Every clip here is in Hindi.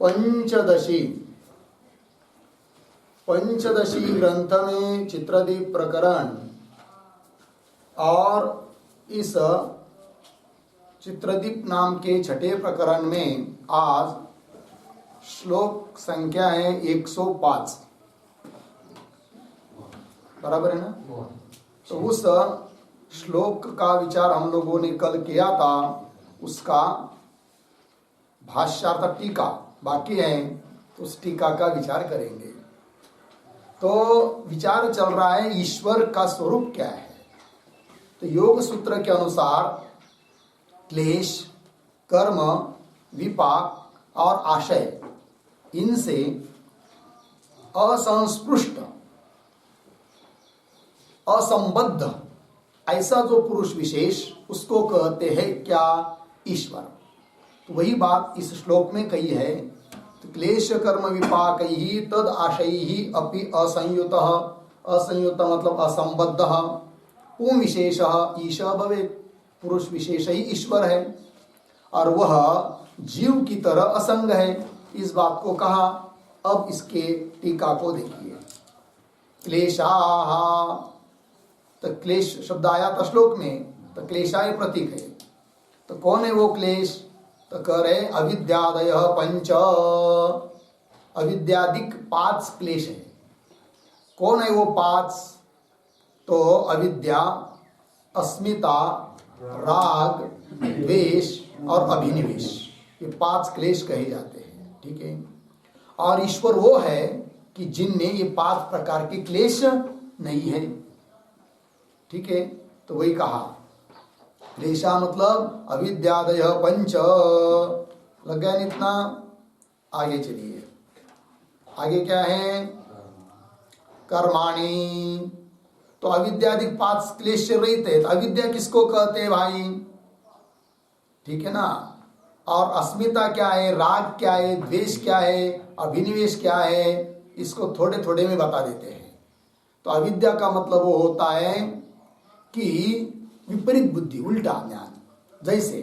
पंचदशी ग्रंथ में चित्रदीप प्रकरण और इस चित्रदीप नाम के छठे प्रकरण में आज श्लोक संख्या है 105। बराबर है ना। तो उस श्लोक का विचार हम लोगों ने कल किया था, उसका भाष्यार्थ टीका बाकी है, तो उस टीका का विचार करेंगे। तो विचार चल रहा है ईश्वर का स्वरूप क्या है। तो योग सूत्र के अनुसार क्लेश, कर्म, विपाक और आशय, इनसे असंस्पृष्ट, असंबद्ध ऐसा जो पुरुष विशेष, उसको कहते हैं क्या? ईश्वर। तो वही बात इस श्लोक में कही है। तो क्लेश कर्म विपाक ही तद आशय ही अपि असंयुत, असंयुत मतलब असंबद्ध, पुं विशेष ईश भवेत्। पुरुष विशेष ही ईश्वर है और वह जीव की तरह असंग है। इस बात को कहा। अब इसके टीका को देखिए। क्लेशाः, तो क्लेश शब्द आया था श्लोक में, तो क्लेशाय प्रतीक है। तो कौन है वो क्लेश? तो कह रहे अविद्यादय पंच, अविद्यादिक 5 क्लेश है। कौन है वो 5? तो अविद्या, अस्मिता, राग, द्वेष और अभिनिवेश, ये 5 क्लेश कहे जाते हैं। ठीक है। और ईश्वर वो है कि जिनमें ये 5 प्रकार के क्लेश नहीं है। ठीक है। तो वही कहा क्लेशा मतलब अविद्यादय पंच। लग गया नहीं इतना? आगे चलिए। आगे क्या है? कर्माणि। तो अविद्यादिक 5 क्लेश से रहित है। तो अविद्या किसको कहते हैं भाई? ठीक है ना। और अस्मिता क्या है, राग क्या है, द्वेष क्या है, अभिनिवेश क्या है, इसको थोड़े थोड़े में बता देते हैं। तो अविद्या का मतलब वो होता है कि विपरीत बुद्धि, उल्टा ज्ञान। जैसे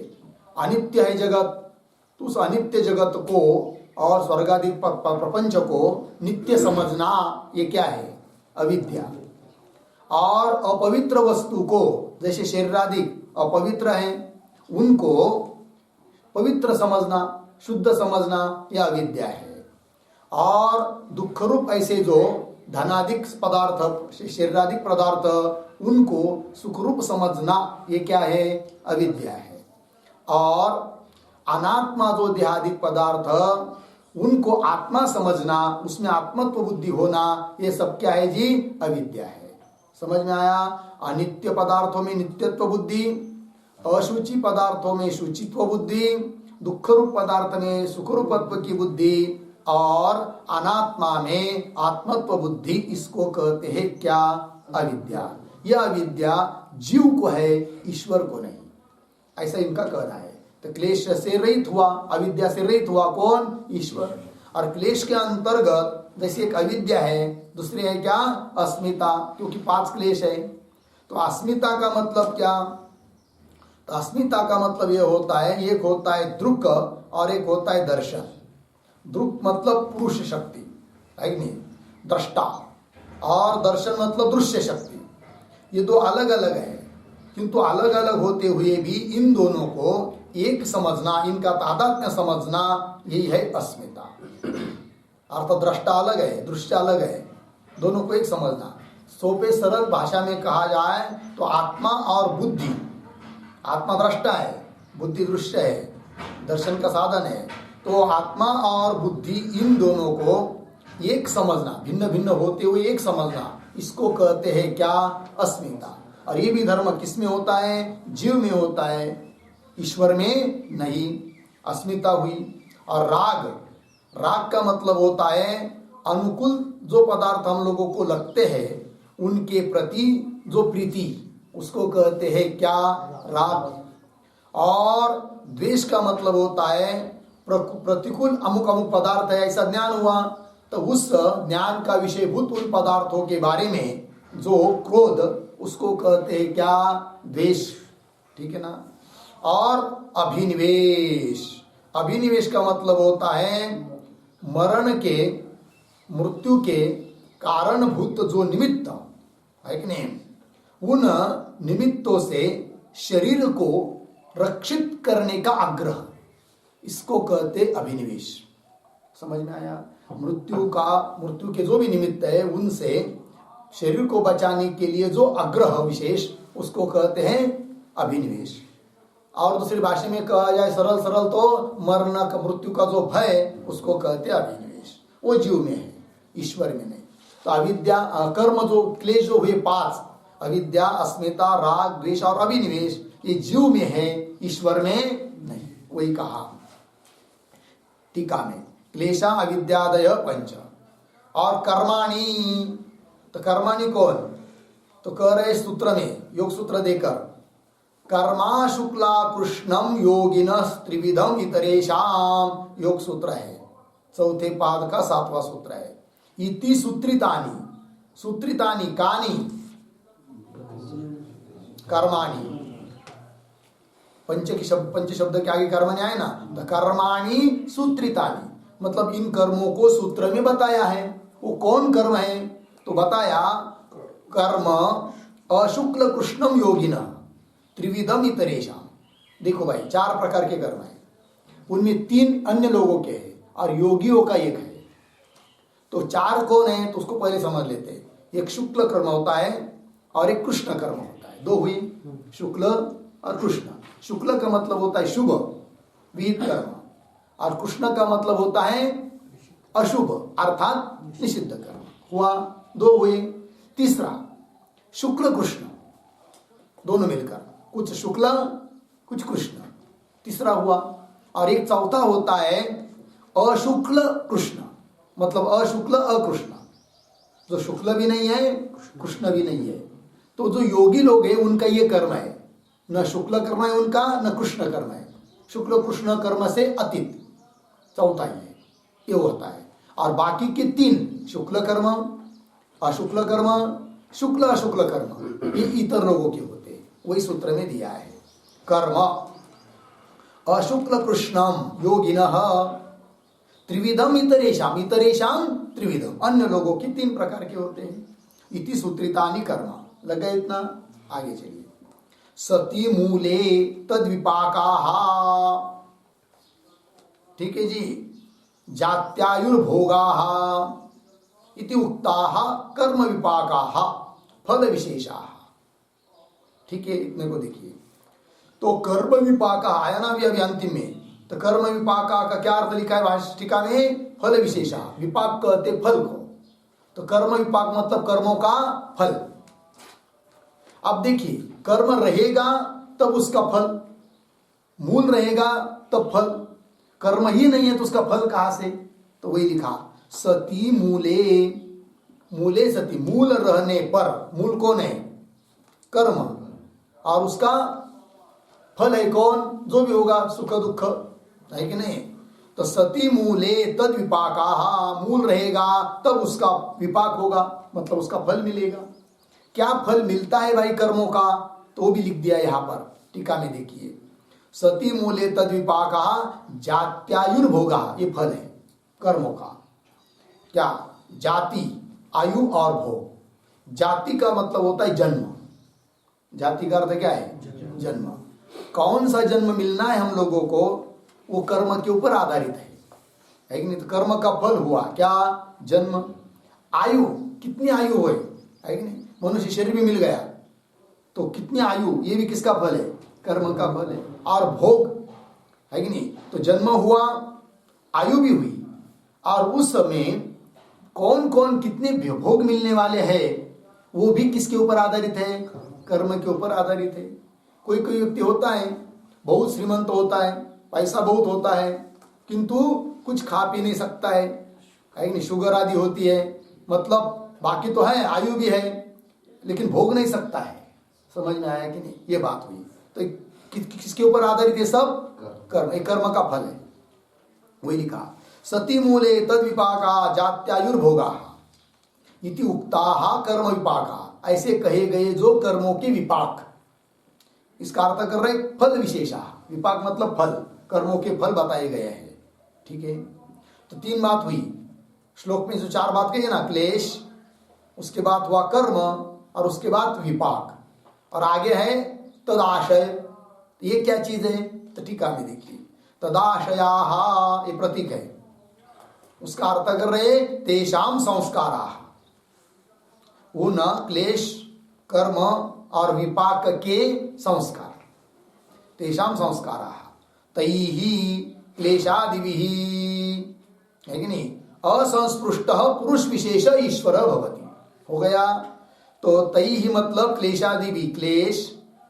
अनित्य है जगत, तो उस अनित्य जगत को और स्वर्गादि प्रपंच को नित्य समझना, ये क्या है? अविद्या। और अपवित्र वस्तु को, जैसे शरीरादि अपवित्र हैं, उनको पवित्र समझना, शुद्ध समझना, यह अविद्या है। और दुख रूप ऐसे जो धनादिक पदार्थ, शरीरादिक पदार्थ, उनको सुखरूप समझना, ये क्या है? अविद्या है। और अनात्मा जो देहादिक पदार्थ, उनको आत्मा समझना, उसमें आत्मत्व बुद्धि होना, ये सब क्या है जी? अविद्या है। समझ में आया? अनित्य पदार्थों में नित्यत्व बुद्धि, अशुचि पदार्थों में शुचित्व बुद्धि, दुख रूप पदार्थ में सुखरूपत्व की बुद्धि, और अनात्मा में आत्मत्व बुद्धि, इसको कहते हैं क्या? अविद्या। यह अविद्या जीव को है, ईश्वर को नहीं, ऐसा इनका कहना है। तो क्लेश से रहित हुआ, अविद्या से रहित हुआ कौन? ईश्वर। और क्लेश के अंतर्गत जैसे एक अविद्या है, दूसरी है क्या? अस्मिता, क्योंकि 5 क्लेश है। तो अस्मिता का मतलब क्या? तो अस्मिता का मतलब यह होता है, एक होता है दृक् और एक होता है दर्शन। दृक् मतलब पुरुष शक्ति है नहीं, दृष्टा, और दर्शन मतलब दृश्य शक्ति। ये दो अलग अलग है, किंतु अलग अलग होते हुए भी इन दोनों को एक समझना, इनका तादात्म्य समझना, यही है अस्मिता। अर्थात दृष्टा अलग है, दृश्य अलग है, दोनों को एक समझना। सोपे सरल भाषा में कहा जाए तो आत्मा और बुद्धि, आत्मा दृष्टा है, बुद्धि दृश्य है, दर्शन का साधन है। तो आत्मा और बुद्धि, इन दोनों को एक समझना, भिन्न भिन्न होते हुए एक समझना, इसको कहते हैं क्या? अस्मिता। और ये भी धर्म किस में होता है? जीव में होता है, ईश्वर में नहीं। अस्मिता हुई। और राग, राग का मतलब होता है अनुकूल जो पदार्थ हम लोगों को लगते हैं, उनके प्रति जो प्रीति, उसको कहते हैं क्या? राग। और द्वेष का मतलब होता है प्रतिकूल अमुक अमुक पदार्थ है, ऐसा ज्ञान हुआ, तो उस ज्ञान का विषयभूत उन पदार्थों के बारे में जो क्रोध, उसको कहते हैं क्या? द्वेष। ठीक है ना। और अभिनिवेश, अभिनिवेश का मतलब होता है मरण के, मृत्यु के कारणभूत जो निमित्त है कि नहीं, उन निमित्तों से शरीर को रक्षित करने का आग्रह, इसको कहते अभिनिवेश। समझ में आया? मृत्यु के जो भी निमित्त है उनसे शरीर को बचाने के लिए जो आग्रह विशेष, उसको कहते हैं अभिनिवेश। और दूसरी भाषा में कहा जाए सरल सरल तो मरण का, मृत्यु का जो भय, उसको कहते हैं अभिनिवेश। वो जीव में है, ईश्वर में नहीं। तो अविद्या कर्म जो क्लेश जो हुए 5, अविद्या, अस्मिता, राग, द्वेष और अभिनिवेश, ये जीव में है, ईश्वर में नहीं। वही कहा टीका में, क्लेशा अविद्यादय पंच। और कर्माणि, तो कर्माणि कौन, तो कह रहे सूत्र में, योग सूत्र देकर, कर्मा शुक्ला कृष्णम योगिनः त्रिविधम इतरेषाम, योग सूत्र है, चौथे पाद का 7वां सूत्र है। इति सूत्रितानि, सूत्रितानि कानि कर्माणि, पंच शब्द के आगे कर्माणि आए ना, तो कर्माणि सूत्रितानि, मतलब इन कर्मों को सूत्र में बताया है। वो कौन कर्म है, तो बताया कर्म अशुक्ल कृष्णम योगिनः त्रिविधम इतरेषाम। देखो भाई, 4 प्रकार के कर्म है, उनमें 3 अन्य लोगों के हैं और योगियों का 1 है। तो 4 कौन है, तो उसको पहले समझ लेते हैं। एक शुक्ल कर्म होता है और एक कृष्ण कर्म होता है। 2 हुई, शुक्ल और कृष्ण। शुक्ल का मतलब होता है शुभ विहित कर्म, और कृष्ण का मतलब होता है अशुभ अर्थात निषिद्ध कर्म। हुआ 2 हुए। तीसरा शुक्ल कृष्ण, दोनों मिलकर, कुछ शुक्ल कुछ कृष्ण, तीसरा हुआ। और एक चौथा होता है अशुक्ल कृष्ण, मतलब अशुक्ल अकृष्ण, जो शुक्ल भी नहीं है कृष्ण भी नहीं है। तो जो योगी लोग हैं उनका ये कर्म है, न शुक्ल कर्म है उनका, न कृष्ण कर्म है। शुक्ल कृष्ण कर्म से अतीत चौथा ये होता है। और बाकी के 3 शुक्ल कर्म, अशुक्ल कर्म, शुक्ल अशुक्ल कर्म, ये इतर लोगों के होते हैं। वही सूत्र में दिया है। कर्म अशुक्ल कृष्णम योगिनः त्रिविधम इतरेषाम, इतरेषाम त्रिविधम, अन्य लोगों के 3 प्रकार के होते हैं। इति सूत्रितानि कर्म। लगा इतना? आगे चलिए। सती मूले तद विपाकाः, ठीक है जी, जात्यायुर्भोगाः इति उक्ताः कर्म विपाकाः फल विशेषाः। ठीक है, इतने को देखिए। तो कर्म विपाका आया ना अभी अंतिम में, तो कर्म विपाका का क्या अर्थ लिखा है भाष्यिका में? फल विशेषा। विपाक कहते फल को, तो कर्म विपाक मतलब कर्मों का फल। अब देखिए, कर्म रहेगा तब उसका फल, मूल रहेगा तब फल। कर्म ही नहीं है तो उसका फल कहां से? तो वही लिखा, सती मूले, मूले सती, मूल रहने पर, मूल कौन है? कर्म, और उसका फल है कौन? जो भी होगा, सुख दुख, है कि नहीं? तो सती मूले तद विपाकाः, मूल रहेगा तब उसका विपाक होगा, मतलब उसका फल मिलेगा। क्या फल मिलता है भाई कर्मों का? तो भी लिख दिया यहां पर, टीका में देखिए। सती मूले तद विपाकाः जात्यायुर्भोगाः, ये फल है कर्मों का। क्या? जाति, आयु और भोग। जाति का मतलब होता है जन्म, जाति का अर्थ क्या है? जन्म। कौन सा जन्म मिलना है हम लोगों को, वो कर्म के ऊपर आधारित है कि नहीं? तो कर्म का फल हुआ क्या? जन्म। आयु, कितनी आयु हुई, है कि नहीं? मनुष्य शरीर भी मिल गया तो कितनी आयु, ये भी किसका फल है? कर्म का फल है। और भोग, है कि नहीं? तो जन्म हुआ, आयु भी हुई, और उस समय कौन कौन कितने भोग मिलने वाले हैं वो भी किसके ऊपर आधारित है? कर्म के ऊपर आधारित है। कोई कोई व्यक्ति होता है बहुत श्रीमंत होता है, पैसा बहुत होता है, किंतु कुछ खा पी नहीं सकता है कि नहीं? शुगर आदि होती है, मतलब बाकी तो है, आयु भी है, लेकिन भोग नहीं सकता है। समझ में आया कि नहीं? ये बात हुई। तो किसके ऊपर आधारित है? सब कर्म, एक कर्म का फल है। वही लिखा, सती मूले तद विपाका जात्यायुर्भोगाः इति उक्ताः कर्म विपाका, ऐसे कहे गए जो कर्मों के विपाक। इसका अर्थ कर रहे फल विशेषा। विपाक मतलब फल, कर्मों के फल बताए गए हैं। ठीक है, तो तीन बात हुई श्लोक में, जो चार बात कही ना, क्लेश, उसके बाद हुआ कर्म, और उसके बाद विपाक, और आगे है तदाशय। ये क्या चीज है? तो टीका में देखिए, तदाशयाः ये प्रतीक है, उसका अर्थ कर रहे तेषाम संस्काराः, वो न क्लेश, कर्म और विपाक के संस्कार, तेषाम संस्काराः तैहि क्लेशादिभिः, है कि नहीं, असंस्पृष्टः पुरुष विशेष ईश्वर भवति, हो गया। तो तैहि मतलब क्लेशादिभिः, क्लेश,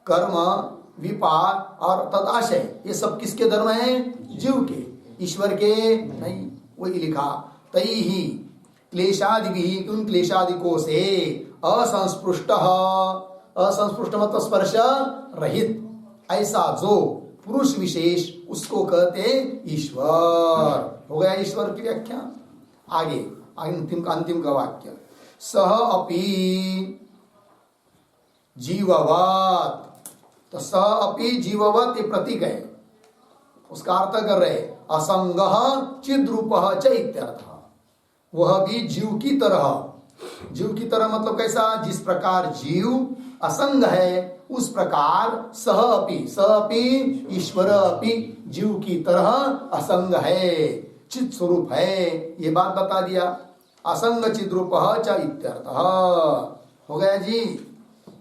कर्म, विपाक और तदाशय, ये सब किसके धर्म है? जीव के, ईश्वर के नहीं। वही लिखा तैहि क्लेशादिभिः, उन क्लेशादिकों से असंस्पृष्टः, असंस्पृष्ट मतलब स्पर्श रहित, ऐसा जो पुरुष विशेष, उसको कहते ईश्वर। हो गया ईश्वर की व्याख्या। आगे अंतिम का वाक्य, सह अपि जीववत्, तो सह अपि जीववत् ये प्रतीक है, उसका अर्थ कर रहे असंगः चिद्रूपः च इत्यर्थ, वह भी जीव की तरह। जीव की तरह मतलब कैसा? जिस प्रकार जीव असंग है, उस प्रकार सह अपि ईश्वर अपि जीव की तरह असंग है, चित स्वरूप है, ये बात बता दिया। असंग चिद्रूपः च इत्यर्थः। हो गया जी,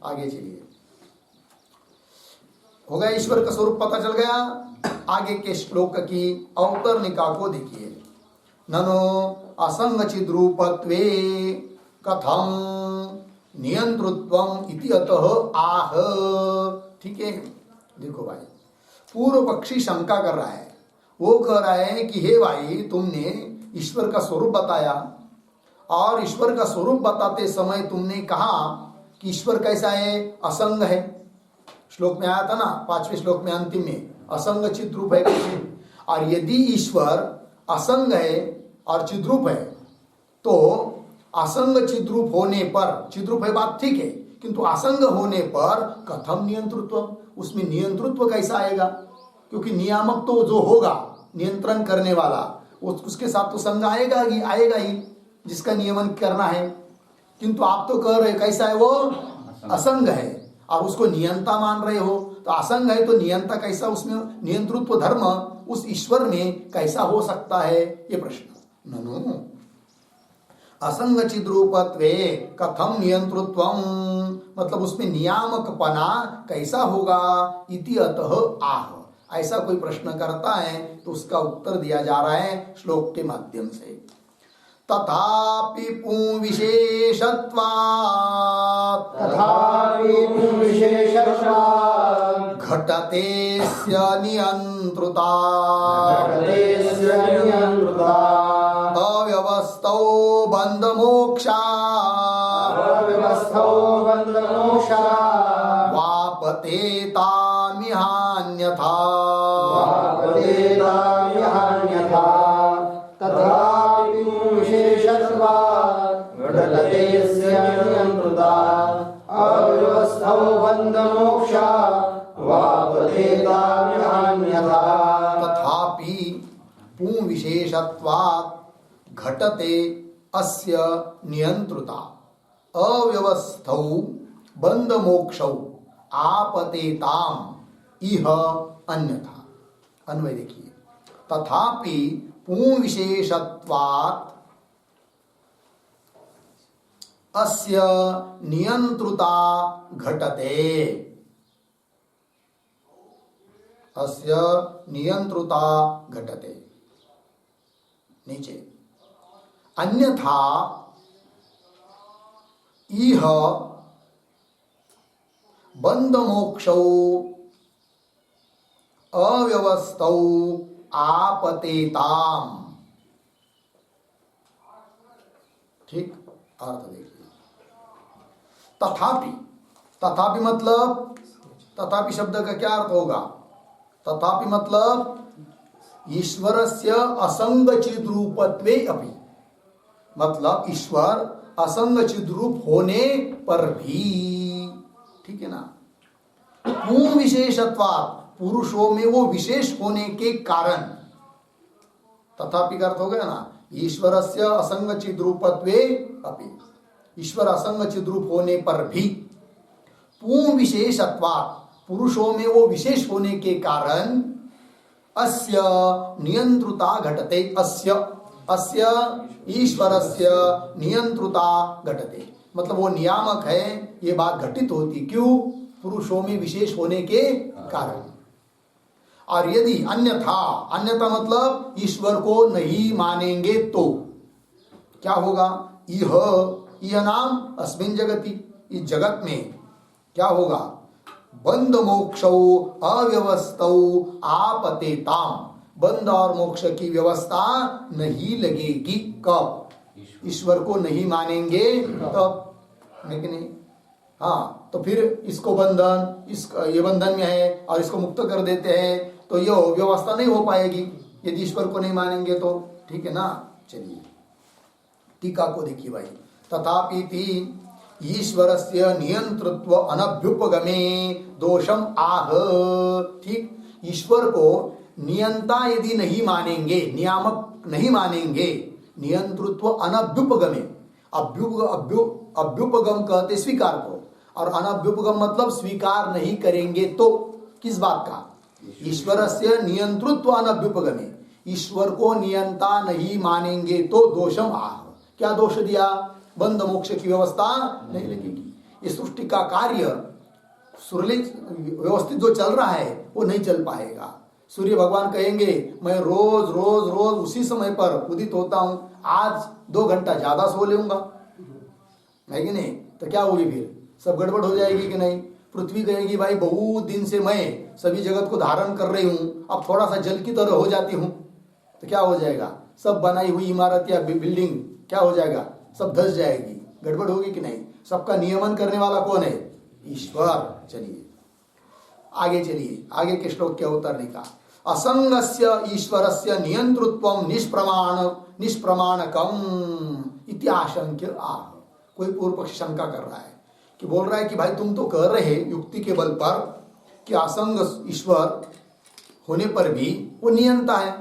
आगे चलिए। हो गया, ईश्वर का स्वरूप पता चल गया। आगे के श्लोक की अवतरणिका को देखिए, ननो असंग चिद्रूपत्वे कथम नियंतृत्वम इति अतः आह। ठीक है, देखो भाई, पूर्व पक्षी शंका कर रहा है, वो कह रहा है कि हे भाई, तुमने ईश्वर का स्वरूप बताया, और ईश्वर का स्वरूप बताते समय तुमने कहा कि ईश्वर कैसा है? असंग है। श्लोक में आया था ना, 5वें श्लोक में अंतिम में, असंग चिद्रूप है कैसे? और यदि ईश्वर असंग है और चिद्रूप है, तो असंग चिद्रूप होने पर, चिद्रूप है बात ठीक है, किंतु असंग होने पर कथम नियंतृत्व, उसमें नियंतृत्व कैसा आएगा? क्योंकि नियामक तो जो होगा, नियंत्रण करने वाला, उसके साथ तो संग आएगा ही, जिसका नियमन करना है। किंतु आप तो कह रहे कैसा है? वो असंग है, और उसको नियंता मान रहे हो। तो असंग है तो नियंता कैसा, उसमें नियंतृत्व धर्म उस ईश्वर में कैसा हो सकता है? ये प्रश्न। ननु असंग चिद्रूपत्वे कथम नियंतृत्वम, मतलब उसमें नियामकपना कैसा होगा? इति अतः आह, ऐसा कोई प्रश्न करता है तो उसका उत्तर दिया जा रहा है श्लोक के माध्यम से। तथापि पुंविशेषत्वात्, घटतेस्य नियंत्रुता अव्यवस्थौ बन्धमोक्षा वापतेतामिहान्यथा। तथापि विशेषत्वात् घटतेस्य नियंत्रुता अव्यवस्थौ बन्धमोक्षा वापतेतामिहान्यथा। तथापि पुं विशेषत्वात् घटते अस्य नियंत्रुता अव्यवस्थौ बन्धमोक्षौ आपतेताम इह अन्यथा। अन्वय देखिए, तथापि पुं विशेषत्वात् अस्य नियंत्रुता घटते, अस्य नियंत्रुता घटते। नीचे अन्यथा इह बन्धमोक्षौ अव्यवस्थौ आपतेताम। ठीक, अर्थ देखिए। तथापि, तथापि मतलब, तथापि शब्द का क्या अर्थ होगा? तथापि मतलब ईश्वरस्य असंग चिद्रूपत्वे अपि, मतलब ईश्वर असंग चिद्रूप होने पर भी, ठीक है ना। पुं विशेषत्वात्, पुरुषों में वो विशेष होने के कारण, तथापि का अर्थ हो गया ना, ईश्वरस्य असंग चिद्रूपत्वे अपि, ईश्वर असंग चिद्रूप होने पर भी पूर्ण विशेषत्वात्, पुरुषों में वो विशेष होने के कारण अस्य नियंत्रुता घटते, अस्य ईश्वरस्य नियंत्रुता घटते, मतलब वो नियामक है, ये बात घटित होती क्यों? पुरुषों में विशेष होने के कारण। और यदि अन्यथा मतलब ईश्वर को नहीं मानेंगे तो क्या होगा? यह नाम अस्मिन् जगति, इस जगत में क्या होगा? बंध मोक्षौ अव्यवस्थौ आपतेताम, बंध और मोक्ष की व्यवस्था नहीं लगेगी। कब? ईश्वर को नहीं मानेंगे तब, नहीं? हाँ, तो फिर इसको बंधन, ये बंधन में है और इसको मुक्त कर देते हैं, तो ये व्यवस्था नहीं हो पाएगी यदि ईश्वर को नहीं मानेंगे तो, ठीक है ना। चलिए टीका को देखिए भाई, तथापि ईश्वरस्य नियंतृत्व अनभ्युपगमे दोषम आह, ठीक, ईश्वर को नियंता यदि नहीं मानेंगे, नियामक नहीं मानेंगे, नियंतृत्व अनभ्युपगमे, अभ्युपगम कहते स्वीकार को, और अनभ्युपगम मतलब स्वीकार नहीं करेंगे तो, किस बात का? ईश्वरस्य नियंतृत्व अनभ्युपगमे, ईश्वर को नियंता नहीं मानेंगे तो दोषम आह, क्या दोष दिया? बंध मोक्ष की व्यवस्था नहीं लगेगी, इस सृष्टि का कार्य व्यवस्थित जो चल रहा है वो नहीं चल पाएगा। सूर्य भगवान कहेंगे मैं रोज रोज रोज उसी समय पर उदित होता हूं, आज 2 घंटा ज्यादा सो लूंगा, है कि नहीं? तो क्या होगी फिर? सब गड़बड़ हो जाएगी कि नहीं? पृथ्वी कहेगी भाई बहुत दिन से मैं सभी जगत को धारण कर रही हूं, अब थोड़ा सा जल की तरह हो जाती हूं, तो क्या हो जाएगा? सब बनाई हुई इमारत या बिल्डिंग क्या हो जाएगा? सब धस जाएगी, गड़बड़ होगी कि नहीं? सबका नियमन करने वाला कौन है? ईश्वर। चलिए आगे चलिए, आगे के श्लोक क्या उतरने का? असंगस्य ईश्वरस्य नियंतृत्वम निष्प्रमाणकम इति आशंक्य आह। कोई पूर्व पक्ष शंका कर रहा है कि बोल रहा है कि भाई तुम तो कह रहे युक्ति के बल पर कि असंग ईश्वर होने पर भी वो नियंता है,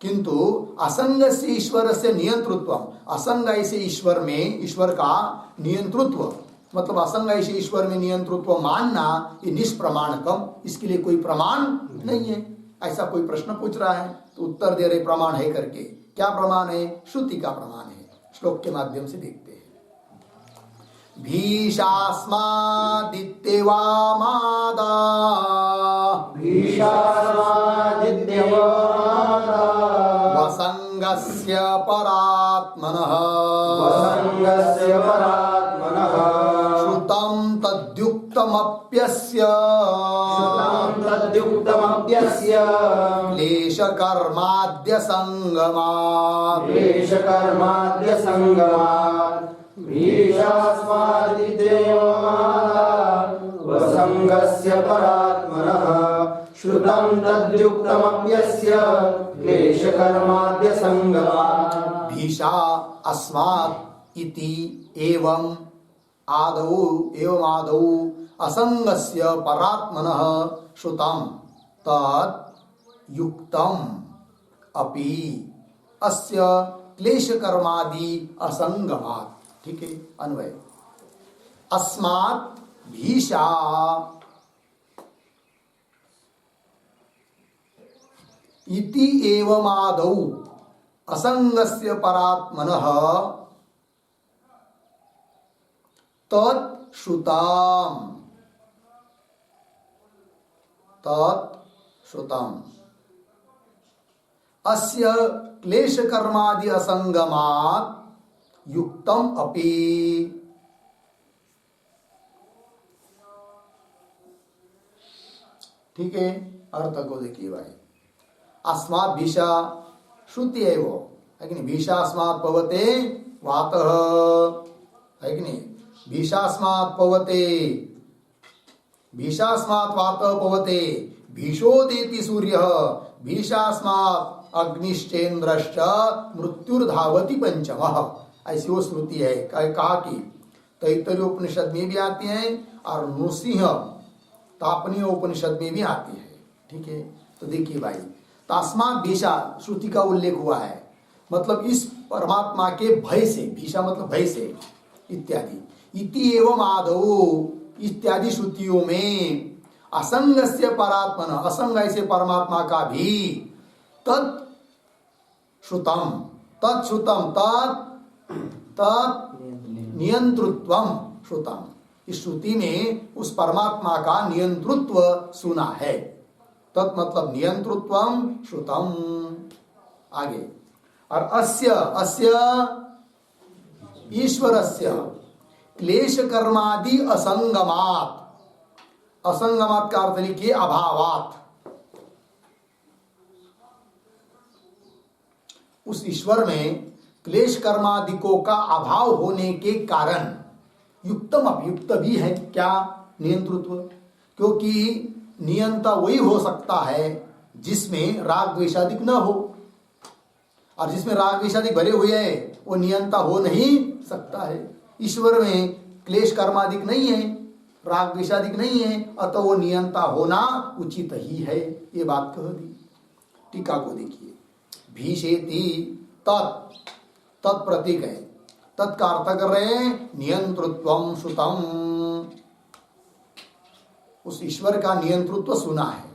किंतु असंग से ईश्वर से नियंतृत्व, असंग ऐसे ईश्वर में ईश्वर का नियंतृत्व, मतलब असंग ऐसे ईश्वर में नियंतृत्व मानना ये निष्प्रमाणकम, इसके लिए कोई प्रमाण नहीं है। ऐसा कोई प्रश्न पूछ रहा है तो उत्तर दे रहे प्रमाण है करके। क्या प्रमाण है? श्रुति का प्रमाण है। श्लोक के माध्यम से देखते हैं। भीषास्मादित्यवामादा वसंगस्य परात्मनः श्रुतं तद्युक्तमप्यस्य क्लेशकर्माद्यसंगमात् वसंगस्य परात्मनः श्रुतं तद्युक्तमप्यस्य क्लेशकर्माद्यसंगमात्। भीषा अस्मात् इति एवं आदौ असंगस्य परात्मनः श्रुतं तत् युक्तम् अपि अस्य क्लेशकर्मादि असंगमात्। ठीक है, अन्वय। अस्मात् भीषा इति एवमादौ असंगस्य परात्मनः तत् श्रुतम् अस्य क्लेशकर्मादि असंगमात् युक्तम अपि। ठीक है, अर्थ को देखिए भाई। अस्मात् भीषा श्रुति है वो, है कि नहीं? भीषा अस्मात् पवते वातः, है कि नहीं? भीषास्मात् पवते, भीषास्मात् वातः पवते, भीषोदेति सूर्यः, भीषास्मात् अग्निश्चेन्द्रश्च मृत्युर्धावति पंचमः। ऐसी वो श्रुति है। कहा कि तैत्तरीय उपनिषद में भी आती है और नृसिंह तापनीय उपनिषद में भी आती है। ठीक है, तो देखिए भाई, तस्मात् भीषा श्रुति का उल्लेख हुआ है, मतलब इस परमात्मा के भय से, भीषा मतलब भय से इत्यादि, इति एवं आदौ इत्यादि श्रुतियों में असंगस्य परात्मन, असंग ऐसे परमात्मा का भी तत्श्रुतम, तत्श्रुतम तत् नियंतृत्वम श्रुतम, इस श्रुति में उस परमात्मा का नियंतृत्व सुना है। तत् मतलब नियंतृत्वम श्रुतम। आगे, और अस्य ईश्वरस्य क्लेश कर्मादि असंगमात, असंगमात का अर्थ लिखिए अभावात, उस ईश्वर में क्लेश कर्मादिकों का अभाव होने के कारण युक्तम अभियुक्त भी है क्या, नियंतृत्व, क्योंकि नियंता वही हो सकता है जिसमें राग द्वेषादिक न हो, और जिसमें राग द्वेषादिक भरे हुए हैं वो नियंता हो नहीं सकता है। ईश्वर में क्लेश कर्मादिक नहीं है, राग द्वेषादिक नहीं है, अतः वो नियंता होना उचित ही है, ये बात कह दी। टीका को देखिए, भीषेति तत्प्रतीक है, तत्का अर्थ कर रहे हैं नियंतृत्वम श्रुतम, उस ईश्वर का नियंतृत्व सुना है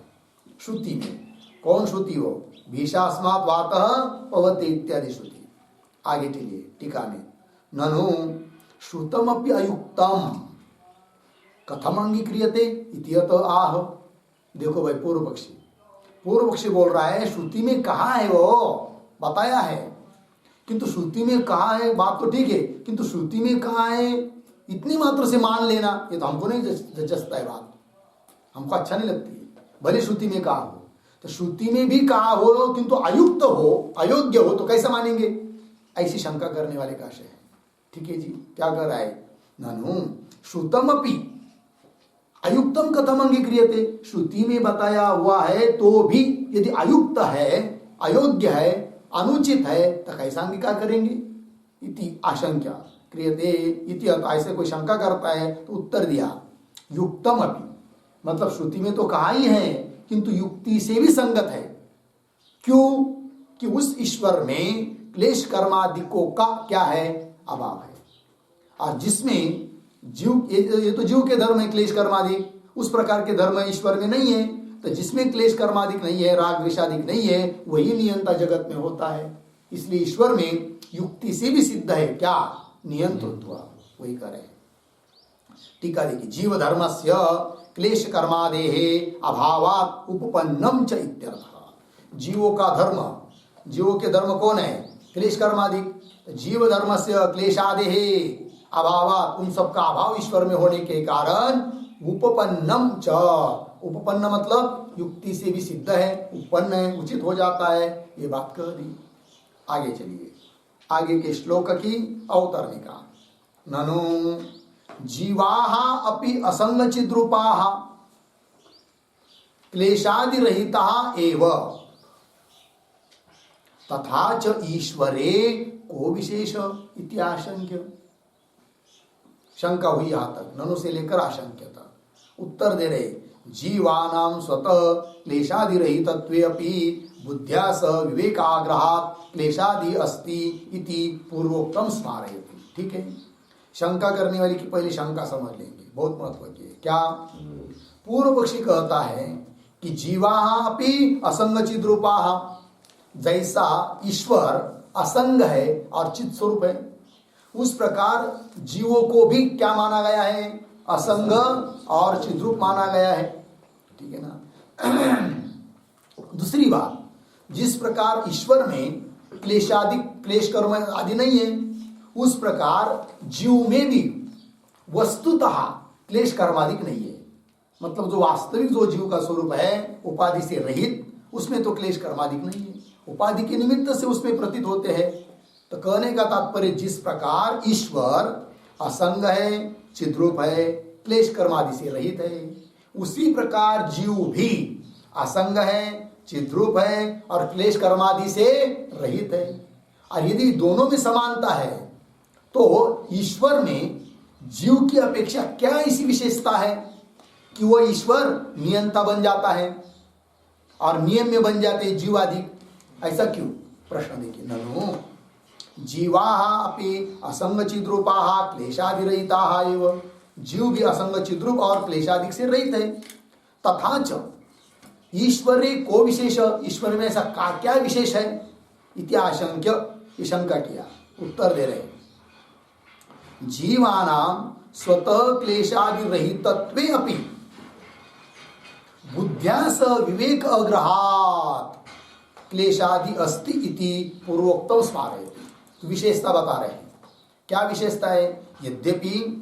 श्रुति में। कौन श्रुति हो, भीषास्मात् वातः पवते इत्यादि श्रुति। आगे चलिए टीका में, ननु श्रुतमपि अयुक्तम कथम अंगीक्रियते इत्यत आह। देखो भाई, पूर्व पक्षी बोल रहा है श्रुति में कहा है, वो बताया है, किंतु श्रुति में कहा है, बात तो ठीक है, किंतु श्रुति में कहा है इतनी मात्र से मान लेना ये तो हमको नहीं जचता है, बात हमको अच्छा नहीं लगती है। भले श्रुति में कहा हो, तो श्रुति में भी कहा हो किंतु अयुक्त हो, अयोग्य हो, तो कैसे मानेंगे, ऐसी शंका करने वाले का आशय है। ठीक है जी, क्या कर रहा है, ननु श्रुतमपि अयुक्तम कथम अंगीक्रियते, श्रुति में बताया हुआ है तो भी यदि अयुक्त है, अयोग्य है, अनुचित है, तो कैसा अंगीकार करेंगे, इति आशंका क्रियते इति, ऐसे कोई शंका करता है तो उत्तर दिया युक्तम अपि, मतलब श्रुति में तो कहा ही है किंतु युक्ति से भी संगत है। क्यों, कि उस ईश्वर में क्लेश कर्मादिकों का क्या है, अभाव है, और जिसमें जीव, ये तो जीव के धर्म है क्लेश कर्मादिक, उस प्रकार के धर्म ईश्वर में नहीं है, तो जिसमें क्लेश कर्मादिक नहीं है, राग द्वेषादिक नहीं है, वही नियंता जगत में होता है। इसलिए ईश्वर में युक्ति से भी सिद्ध है क्या, नियंतृत्व, वही करे। टीका देखिए, जीव धर्मस्य क्लेश कर्मादेहे अभावात उपपन्नम च इत्यर्थः। जीवों का धर्म, जीवों के धर्म कौन है, क्लेश कर्मादिक, जीव धर्मस्य क्लेशादेहे अभावात, उन सब का अभाव ईश्वर में होने के कारण उपपन्नम च, उपपन्न मतलब युक्ति से भी सिद्ध है, उपपन्न है, उचित हो जाता है, ये बात कह दी। आगे चलिए, आगे के श्लोक की अवतरणिका, ननु जीवाः अपि असंगचिद्रूपाः क्लेशादि रहिताः एव तथा च ईश्वरे को विशेष इति आशंक्य। शंका हुई यहां तक, ननु से लेकर आशंक्य तक। उत्तर दे रहे, जीवानां स्वतः क्लेशादि रहितत्वे अपि बुद्ध्या स विवेकाग्रहात् क्लेशादि अस्ति इति पूर्वोक्तम स्मारयति। ठीक है, शंका करने वाली की पहले शंका समझ लेंगे, बहुत महत्व की है। क्या, पूर्व पक्षी कहता है कि जीवाः अपि असंगचिद रूपाः, जैसा ईश्वर असंग है और चित स्वरूप है, उस प्रकार जीवों को भी क्या माना गया है, असंग और चिद्रूप माना गया है। ठीक है ना। दूसरी बात, जिस प्रकार ईश्वर में क्लेश कर्म आदि नहीं है, उस प्रकार जीव में भी वस्तुतः क्लेश कर्मादिक नहीं है। मतलब जो वास्तविक जो जीव का स्वरूप है उपाधि से रहित, उसमें तो क्लेश कर्मादिक नहीं है, उपाधि के निमित्त से उसमें प्रतीत होते हैं। तो कहने का तात्पर्य, जिस प्रकार ईश्वर असंग है, चिद्रूप है, क्लेश कर्मादि से रहित है, उसी प्रकार जीव भी असंग है, चिद्रूप है और क्लेश कर्मादि से रहित है। और यदि दोनों में समानता है तो ईश्वर में जीव की अपेक्षा क्या ऐसी विशेषता है कि वह ईश्वर नियंता बन जाता है और नियम में बन जाते हैं जीवाधिक। ऐसा क्यों? प्रश्न देखिए, ननु जीवाः अपि असंग चिद्रूपाः क्लेशादिरहिताः एव। जीव भी असंग चिद्रूप और क्लेशादिक से रहित है। तथा च ईश्वरे को विशेष, ईश्वर में ऐसा क्या विशेष है? इति आशंक्य, ये शंका किया। उत्तर दे रहे, जीवानां स्वतः क्लेशादि रहितत्वे अपि बुद्ध्या स विवेक अग्रहात् क्लेशादि अस्ति इति पूर्वोक्तम स्मारयति। विशेषता बता रहे हैं। क्या विशेषता है? यद्यपि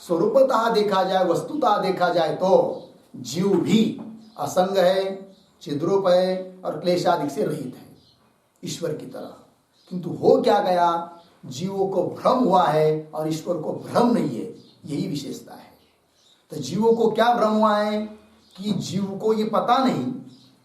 स्वरूपतः देखा जाए, वस्तुतः देखा जाए तो जीव भी असंग है, चिद्रूप है और क्लेशादि से रहित है ईश्वर की तरह। किंतु हो क्या गया? जीवों को भ्रम हुआ है और ईश्वर को भ्रम नहीं है। यही विशेषता है। तो जीवों को क्या भ्रम हुआ है कि जीव को ये पता नहीं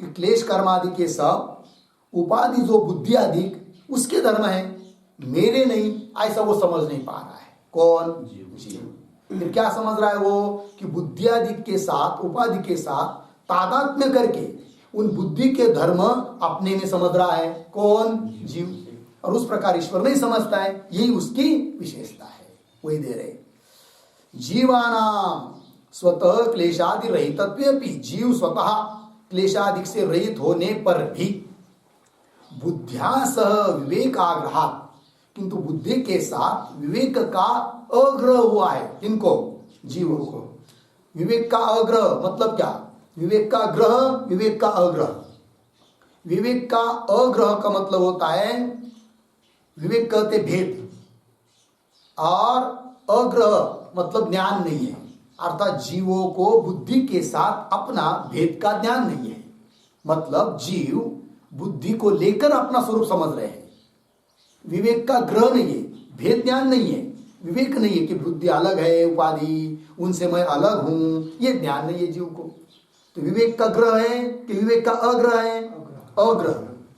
कि क्लेश कर्मादि के सब उपाधि जो बुद्धि आदि उसके धर्म है, मेरे नहीं, ऐसा वो समझ नहीं पा रहा है। कौन? जीव। फिर क्या समझ रहा है वो? कि बुद्धि आदि के साथ, उपाधि के साथ तादात्म्य करके उन बुद्धि के धर्म अपने में समझ रहा है। कौन? जीव। और उस प्रकार ईश्वर नहीं समझता है। यही उसकी विशेषता है। वही दे रहे, जीवानाम स्वतः क्लेशादि रहितत्वेपि, जीव स्वतः क्लेशादि से रहित होने पर भी बुद्ध्या सह विवेक आग्रह, किंतु बुद्धि के साथ विवेक का अग्रह हुआ है। किनको? जीवों को। विवेक का अग्रह मतलब क्या? विवेक का ग्रह, विवेक का अग्रह। विवेक का अग्रह का मतलब होता है, विवेक कहते भेद, और अग्रह मतलब ज्ञान नहीं है। अर्थात जीवों को बुद्धि के साथ अपना भेद का ज्ञान नहीं है। मतलब जीव बुद्धि को लेकर अपना स्वरूप समझ रहे हैं। विवेक का ग्रह नहीं है, भेद ज्ञान नहीं है, विवेक नहीं है कि बुद्धि अलग है, उपाधि उनसे मैं अलग हूं, ये ज्ञान नहीं है जीव को। तो विवेक का ग्रह है कि विवेक का अग्रह है? अग्रह।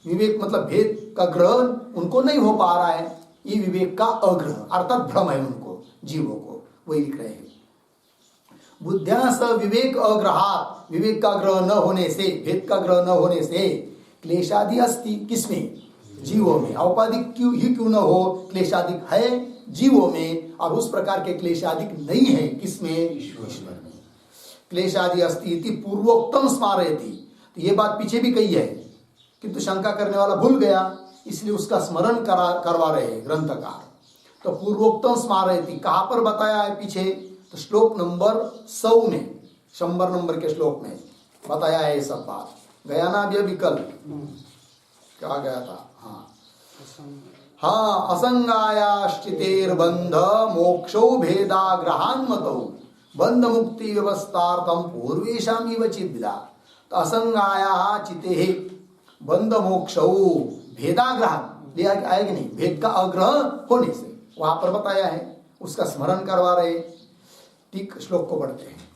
विवेक मतलब भेद का ग्रह उनको नहीं हो पा रहा है, ये विवेक का अग्रह अर्थात भ्रम है उनको, जीवों को। वही लिख रहे हैं, बुद्ध्या स विवेक अग्रहात्, विवेक का ग्रह न होने से, भेद का ग्रह न होने से क्लेशादि अस्ति। किसमें? जीवों में। औपाधिक क्यों ही क्यों न हो, क्लेशादिक है जीवों में, और उस प्रकार के क्लेशादिक नहीं है किसमें? ईश्वर में। क्लेशादि अस्ति इति पूर्वोक्तम स्मारयति। तो ये बात पीछे भी कही है, किंतु शंका करने वाला भूल गया, इसलिए उसका स्मरण करवा रहे हैं ग्रंथकार। तो पूर्वोक्तम स्मारयति कहां पर बताया है पीछे? तो श्लोक नंबर 100 में, 100 नंबर के श्लोक में बताया है ये सब बात। गया ना अभी कल? क्या गया था? हाँ, असंगायाश्चितेर्बंध मोक्षो भेदाग्रहान्मतौ बंध मुक्ति व्यवस्थार्थम पूर्वेशाम इव चिद्विदा। तो असंगाया चिते बंध मोक्षौ भेदाग्रह लिया आया कि नहीं? भेद का आग्रह होने से वहां पर बताया है, उसका स्मरण करवा रहे। ठीक, श्लोक को पढ़ते हैं।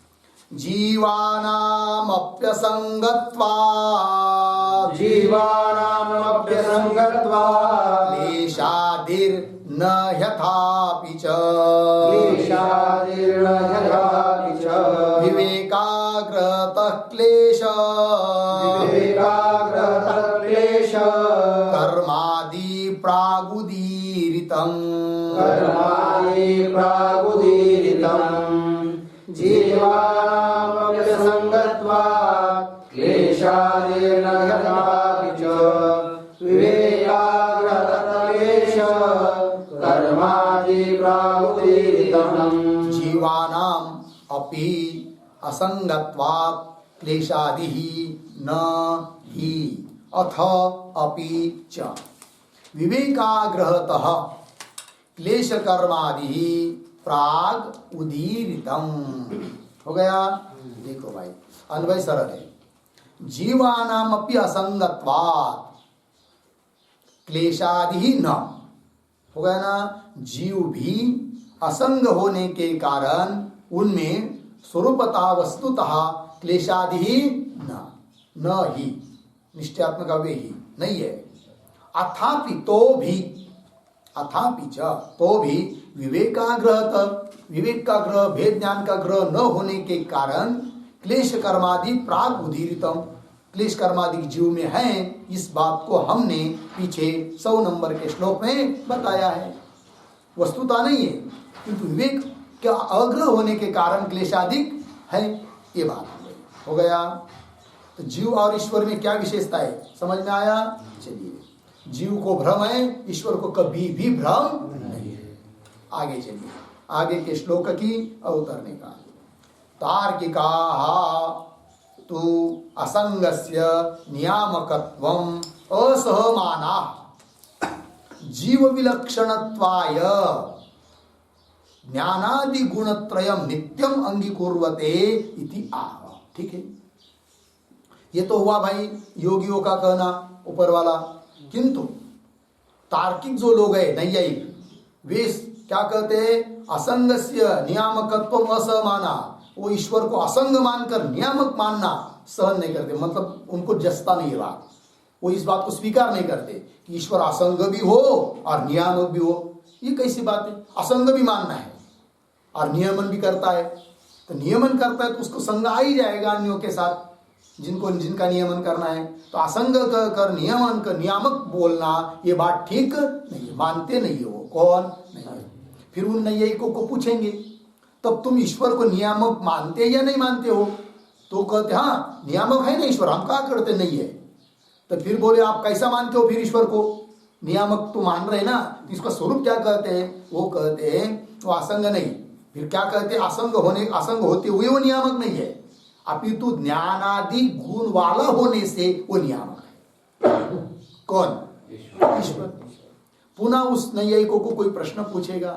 जीवानामप्यसंगत्वात्, जीवानामप्यसंगत्वात् क्लेशादिर्न यथापि च, क्लेशादिर्न यथापि च विवेकाग्रतः क्लेश, विवेकाग्रतः क्लेश कर्मादि प्रागुदीरितम्, कर्माणि प्रागुदीरितम्। जीवानामप्यसंगत्वात् क्लेशादिर्न यथापि च विवेकाग्रतः क्लेश कर्मादि प्रागुदीरितम्। जीवानाम अपि असंगत्वात् क्लेशादिः न हि अथ अपि च विवेकाग्रहतः क्लेश कर्मादि प्राग उदीरितम। हो गया? देखो भाई, अन्वय सरल है। जीवानाम अपि असंगत्वात् क्लेशादि न, हो गया ना? जीव भी असंग होने के कारण उनमें स्वरूपतः वस्तुतः क्लेशादि न ही, निश्चयात्मक वे ही नहीं है। अथापि तो भी, अथापि च तो भी विवेकाग्रह, विवेक का ग्रह, भेद ज्ञान का ग्रह न होने के कारण क्लेश कर्मादि प्राग उदीरितम, क्लेश कर्मादि जीव में है, इस बात को हमने पीछे 100 नंबर के श्लोक में बताया है। वस्तुता नहीं है, किंतु विवेक का अग्रह होने के कारण क्लेशाधिक है, ये बात हो गया। तो जीव और ईश्वर में क्या विशेषता है, समझ में आया? चलिए, जीव को भ्रम है, ईश्वर को कभी भी भ्रम नहीं है। आगे चलिए, आगे के श्लोक की अवतरणे का। तार्किकाः तु असंगस्य नियामकत्वम् असहमानाः जीव विलक्षणत्वाय ज्ञानादि गुणत्रयम् नित्यम अंगीकुर्वते इति आह। ठीक है, ये तो हुआ भाई योगियों का कहना ऊपर वाला। किंतु तार्किक जो लोग है, नैयायिक, वे क्या कहते हैं? असंगस्य नियामकत्वम् असहमाना, वो ईश्वर को असंग मानकर नियामक मानना सहन नहीं करते, मतलब उनको जसता नहीं रहा। वो इस बात को स्वीकार नहीं करते कि ईश्वर असंग भी हो और नियामक भी हो। ये कैसी बात है? असंग भी मानना है और नियमन भी करता है। तो नियमन करता है तो उसको संग आ ही जाएगा अन्यों के साथ, जिनका नियमन करना है। तो असंग कर नियमन कर नियामक बोलना ये बात ठीक नहीं है, मानते नहीं है। वो कौन? नहीं है। फिर उन नैयायिकों को पूछेंगे, तब तुम ईश्वर को नियामक मानते या नहीं मानते हो? तो कहते हाँ नियामक है ना ईश्वर, हम क्या करते? नहीं है। तो फिर बोले आप कैसा मानते हो फिर ईश्वर को? नियामक तो मान रहे ना, तो इसका स्वरूप क्या कहते हैं? वो कहते हैं वो असंग नहीं। फिर क्या कहते हैं? असंग होते हुए वो नियामक नहीं है, अपितु ज्ञानादि गुण वाला होने से वो नियामक है। कौन? ईश्वर। पुनः उस नैयायिकों को कोई प्रश्न पूछेगा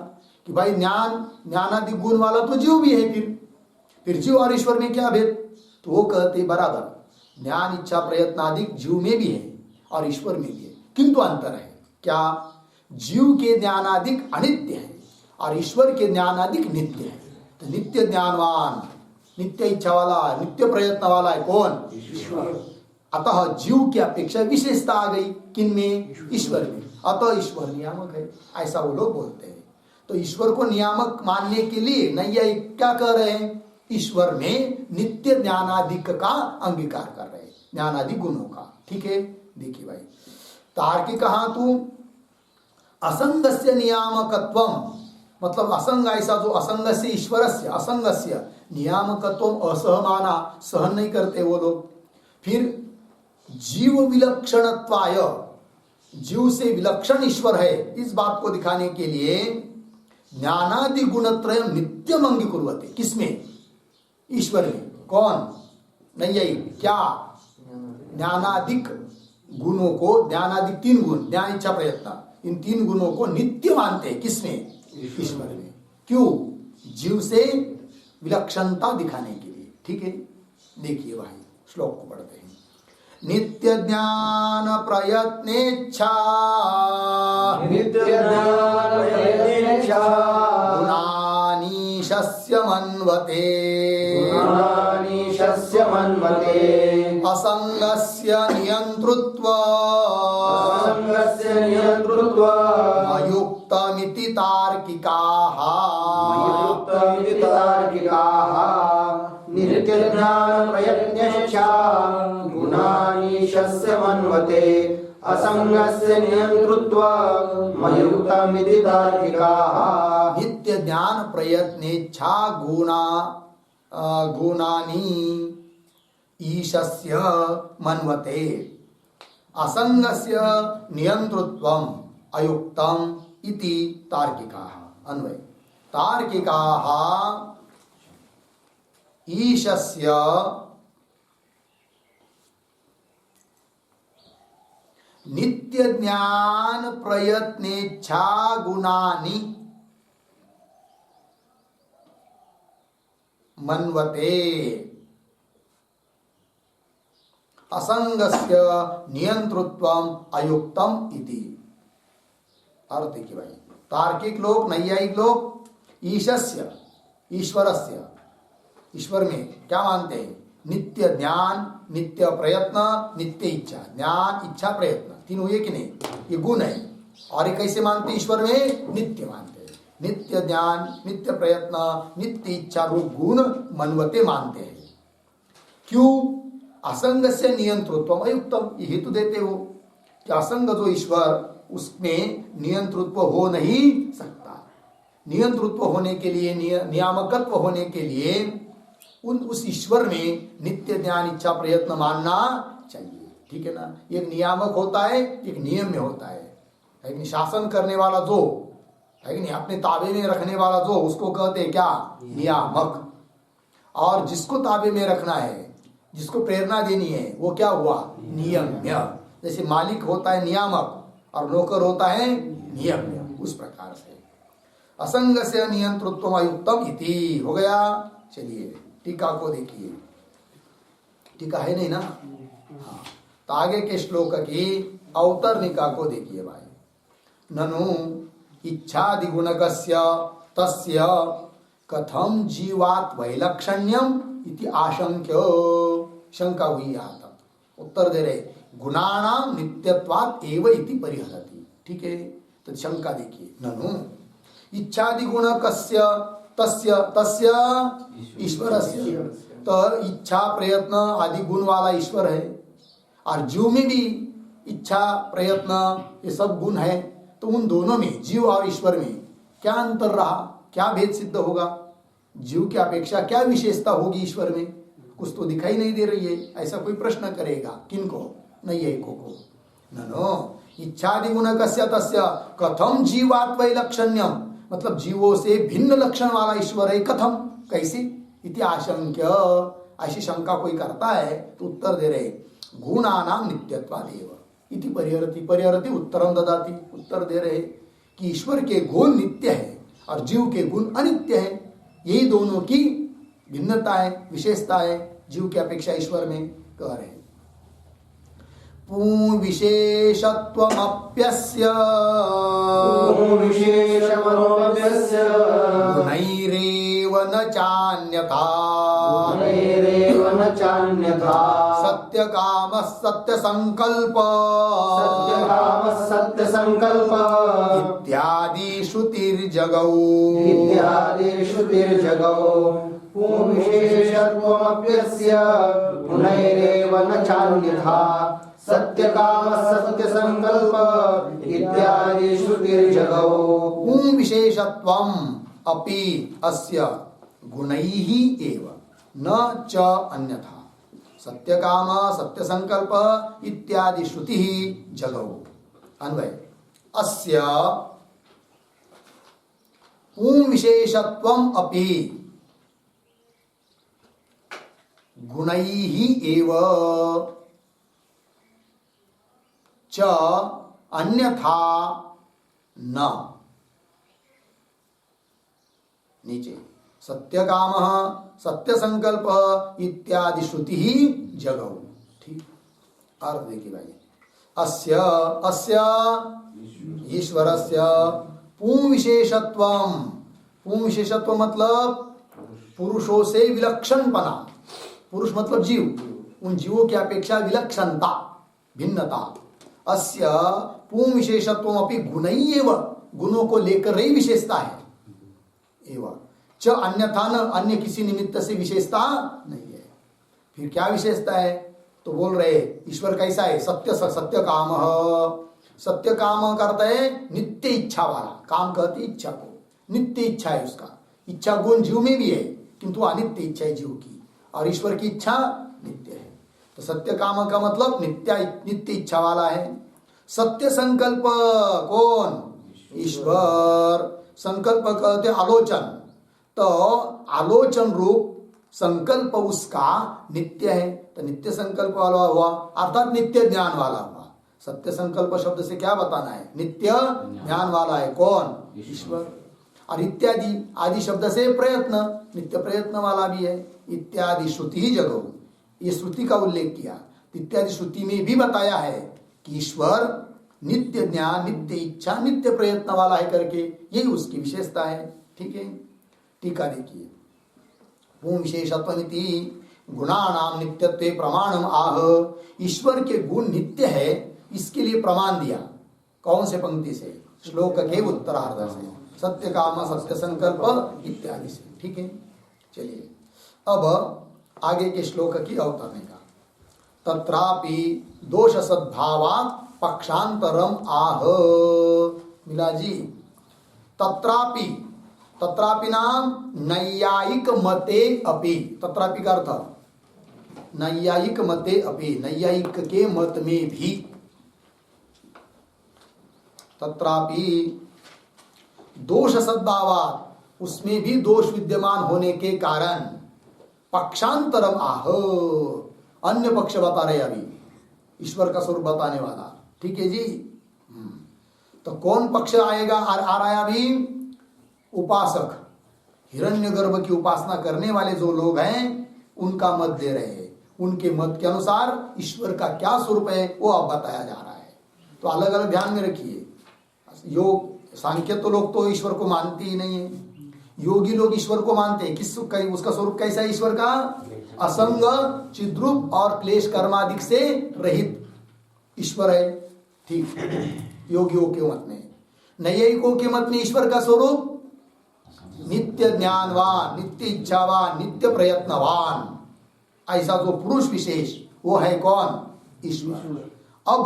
कि भाई ज्ञानादि गुण वाला तो जीव भी है, फिर जीव और ईश्वर में क्या भेद? तो वो कहते बराबर, ज्ञान इच्छा प्रयत्न आदि जीव में भी है और ईश्वर में भी है, किंतु अंतर है। क्या? जीव के ज्ञानादिक अनित्य है और ईश्वर के ज्ञानादिक नित्य है। तो नित्य ज्ञानवान, नित्य इच्छा वाला, नित्य प्रयत्न वाला है कौन? ईश्वर। अतः जीव की अपेक्षा विशेषता आ गई किनमें? ईश्वर में। अतः ईश्वर नियामक है, ऐसा वो लोग बोलते हैं। तो ईश्वर को नियामक मानने के लिए नैयायिक क्या कर रहे हैं? ईश्वर में नित्य ज्ञानादिक का अंगीकार कर रहे हैं, ज्ञानादि गुणों का। ठीक है, देखिए भाई, तार्किक कहा तू असंगस्य नियामकत्वम, मतलब असंग ऐसा जो असंगस्य ईश्वरस्य, असंगस्य नियामकत्वम असहमाना, सहन नहीं करते वो लोग। फिर जीव विलक्षणत्वाय, जीव से विलक्षण ईश्वर है, इस बात को दिखाने के लिए ज्ञानादि गुणत्रय नित्यम अंगीकुर्वते। किसमें? ईश्वर में। कौन? नैयायिक। क्या? ज्ञानादिक गुणों को, ज्ञानादिक 3 गुण, ज्ञान इच्छा प्रयत्न, इन 3 गुणों को नित्य मानते हैं। किसमें? ईश्वर में। क्यों? जीव से विलक्षणता दिखाने के लिए। ठीक है, देखिए भाई श्लोक को पढ़ते हैं। नित्य ज्ञान प्रयत्नेच्छा, नित्य ज्ञान प्रयत्नेच्छा, गुणानीशस्य मन्वते, गुणानीशस्य मन्वते, असंगस्य नियंतृत्व, असंगस्य नियंतृत्व, अयुक्तमिति तार्किकाः, अयुक्तमिति तार्किकाः, नित्य ज्ञान प्रयत्नेच्छा, गुणानीशस्य मन्वते, असंगस्य नियंतृत्वम् अयुक्तमिति तार्किकाः। नित्य ज्ञान प्रयत्नेच्छा गुणानि ईशस्य मन्वते, असंगस्य नियंतृत्वम् अयुक्तम् इति तार्किकाः। अन्वय, तार्किकाः ईशस्य नित्य ज्ञान प्रयत्नेच्छा गुणानि मन्वते, असंगस्य नियंतृत्वम् अयुक्तम इति। अर्थ देखिए भाई, तार्किक लोग, नैयायिक लोग ईशस्य, ईश्वरस्य, ईश्वर में क्या मानते हैं? नित्य ज्ञान, नित्य प्रयत्न, नित्य इच्छा। ज्ञान इच्छा प्रयत्न तीनों ये कि नहीं? ये गुण है। और ये कैसे मानते? ईश्वर में नित्य मानते हैं। नित्य ज्ञान, नित्य प्रयत्न, नित्य इच्छा रूप गुण मन्वते मानते हैं। क्यों? असंग से नियंतृत्व अयुक्तम, ये हेतु देते हो कि असंग जो ईश्वर उसमें नियंतृत्व हो नहीं सकता। नियंतृत्व होने के लिए, नियामकत्व होने के लिए उस ईश्वर में नित्य ज्ञान इच्छा प्रयत्न मानना चाहिए। ठीक है ना। एक नियामक होता है, एक नियम में होता है कि नहीं? शासन करने वाला जो है कि नहीं, अपने ताबे में रखने वाला जो, उसको कहते हैं क्या? नियामक। और जिसको ताबे में रखना है, जिसको प्रेरणा देनी है, वो क्या हुआ? नियम्य। जैसे मालिक होता है नियामक और नौकर होता है नियम्य, उस प्रकार से असंग से नियंतृत्व अयुक्तम इति हो गया। चलिए टीका को देखिए, टीका है नहीं ना? हाँ, तो आगे के श्लोक की अवतरणिका को देखिए भाई। ननु इच्छादि गुणकस्य तस्य कथम जीवात् वैलक्षण्यम इति आशंक्य, शंका हुई यहाँ तक। उत्तर दे रहे गुणानां नित्यत्वात् एव इति परिहरति। ठीक है, तो शंका देखिए। ननु इच्छादि गुण कस्य तस्य तस्य ईश्वरस्य, तो इच्छा प्रयत्न आदि गुण वाला ईश्वर है, और जीव में भी इच्छा प्रयत्न ये सब गुण है। तो उन दोनों में, जीव और ईश्वर में क्या अंतर रहा? क्या भेद सिद्ध होगा? जीव की अपेक्षा क्या विशेषता होगी ईश्वर में? कुछ तो दिखाई नहीं दे रही है। ऐसा कोई प्रश्न करेगा किनको? नैयायिकों को। ननो इच्छादि गुण कस्य तस्य कथम जीवात् वैलक्षण्यम, मतलब जीवों से भिन्न लक्षण वाला ईश्वर है। कथम, कैसे? इति आशंक्य, ऐसी शंका कोई करता है तो उत्तर दे रहे गुणानां नित्यत्वादेव इति परिहरति। परिहरति उत्तरम ददाति, उत्तर दे रहे कि ईश्वर के गुण नित्य है और जीव के गुण अनित्य है। यही दोनों की भिन्नता है, विशेषता है जीव की अपेक्षा ईश्वर में। कह रहे विशेषत्वमप्यस्य गुणैरेव न चान्यथा सत्यकामः सत्यसंकल्प इत्यादि श्रुतिर्जगौ विशेषत्वमप्यस्य गुणैरेव न चान्यथा सत्यकामः सत्यसंकल्प इत्यादि श्रुतिर्जगौ। विशेषत्वम् अपि अस्य गुणैः एव न च अन्यथा सत्यकाम सत्यसंकल्प इत्यादि श्रुति जगौ। अन्वय अस्य विशेषत्वम् अपि गुणैः एव च अन्यथा न। नीचे सत्यकाम सत्यसंकल्प इत्यादि श्रुति ही जगौ। ठीक, अर्थ देखिए भाई। अस्य अस्य ईश्वरस्य पुंविशेषत्वम्, पुंविशेषत्व मतलब पुरुषों से विलक्षणपना। पुरुष मतलब जीव, उन जीवों की अपेक्षा विलक्षणता, भिन्नता। अस्य पुंविशेषत्वम् अपि गुणैयेव, गुणों को लेकर ही विशेषता है। एवं च अन्यथा न, अन्य किसी निमित्त से विशेषता नहीं है। फिर क्या विशेषता है? तो बोल रहे ईश्वर कैसा है? सत्य काम। सत्य काम करता है नित्य इच्छा वाला, काम कहते इच्छा को, नित्य इच्छा है उसका। इच्छा गुण जीव में भी है किंतु अनित्य इच्छा है जीव की, और ईश्वर की इच्छा नित्य है। तो सत्य काम का मतलब नित्य इच्छा वाला है। सत्य संकल्प कौन? ईश्वर। संकल्प कहते आलोचन, तो आलोचन रूप संकल्प उसका नित्य है, तो नित्य संकल्प वाला हुआ अर्थात नित्य ज्ञान वाला हुआ। सत्य संकल्प शब्द से क्या बताना है? नित्य ज्ञान वाला है कौन? ईश्वर। और इत्यादि, आदि शब्द से प्रयत्न, नित्य प्रयत्न वाला भी है। इत्यादि श्रुति ही जगह, ये श्रुति का उल्लेख किया। इत्यादि श्रुति में भी बताया है कि ईश्वर नित्य ज्ञान, नित्य इच्छा, नित्य प्रयत्न वाला है करके, यही उसकी विशेषता है। ठीक है, टीका देखिए। विशेषत्वमिति गुणानां नित्यत्वे प्रमाणम आह। ईश्वर के गुण नित्य है, इसके लिए प्रमाण दिया। कौन से पंक्ति से? श्लोक के उत्तरार्ध से, सत्य काम सत्य संकल्प इत्यादि से। ठीक है, चलिए अब आगे के श्लोक की अवतरणिका। तत्रापि दोष सद्भावात् पक्षांतरम आह। मिला जी। तत्रापि, तत्रापि नाम नैयायिक मते अपि। तत्रापि का अर्थ नैयायिक मते अपि, नैयायिक के मत में भी। तत्रापि दोष सद्भावात्, उसमें भी दोष विद्यमान होने के कारण पक्षांतरम आह, अन्य पक्ष बता रहे अभी, ईश्वर का स्वरूप बताने वाला। ठीक है जी। तो कौन पक्ष आएगा? आ रहा है अभी उपासक, हिरण्यगर्भ की उपासना करने वाले जो लोग हैं उनका मत दे रहे हैं। उनके मत के अनुसार ईश्वर का क्या स्वरूप है वो अब बताया जा रहा है। तो अलग अलग ध्यान में रखिए। योग सांख्य तो लोग तो ईश्वर को मानते ही नहीं है, योगी लोग ईश्वर को मानते हैं। किस उसका स्वरूप कैसा है ईश्वर का? असंग, चिद्रूप और क्लेश कर्मादिक से रहित ईश्वर है। ठीक, योगियों के मत में। नैयायिकों के मत में ईश्वर का स्वरूप नित्य ज्ञानवान, नित्य इच्छावान, नित्य प्रयत्नवान, ऐसा जो पुरुष विशेष वो है कौन? ईश्वर। अब